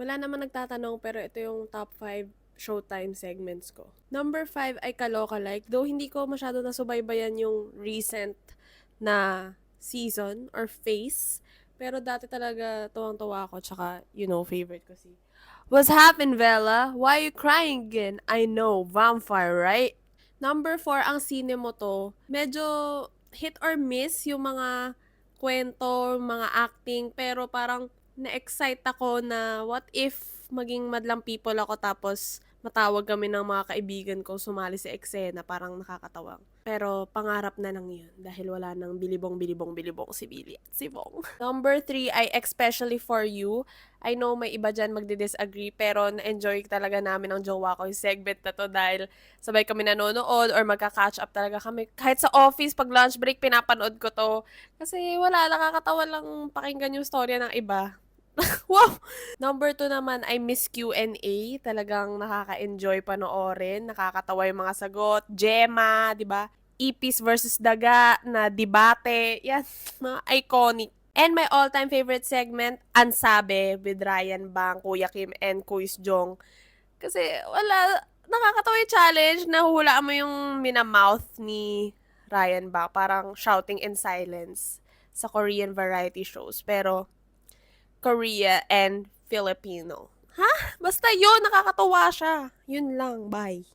Wala naman nagtatanong pero ito yung top 5 Showtime segments ko. Number 5 ay Kaloka Like. Though hindi ko masyado nasubaybayan yung recent na season or phase. Pero dati talaga tuwang-tuwa ako. Tsaka, favorite ko si What's happened, Bella? Why you crying again? I know, vampire, right? Number 4 ang sine mo to. Medyo hit or miss yung mga kwento, mga acting, pero parang na-excite ako na what if maging madlang people ako tapos matawag kami ng mga kaibigan ko sumali sa eksena, parang nakakatawang. Pero pangarap na lang yun dahil wala nang bilibong-bilibong-bilibong si Billy at si Bong. Number 3 ay Especially For You. I know may iba dyan magdi-disagree pero na-enjoy talaga namin ang jowa ko yung segment na to dahil sabay kami nanonood or magka-catch up talaga kami. Kahit sa office, pag lunch break, pinapanood ko to. Kasi wala, nakakatawa lang pakinggan yung storya ng iba. Wow! Number 2 naman ay Miss Q&A. Talagang nakaka-enjoy panoorin. Nakakatawa yung mga sagot. Gemma, di ba? Ipis versus Daga na debate. Yan, mga iconic. And my all-time favorite segment, Ansabe with Ryan Bang, Kuya Kim, and Kuis Jong. Kasi wala, nakakatawa yung challenge. Nahuhulaan mo yung minamouth ni Ryan Bang. Parang shouting in silence sa Korean variety shows. Pero Korea and Filipino. Ha? Basta yun, nakakatuwa siya. Yun lang, bye.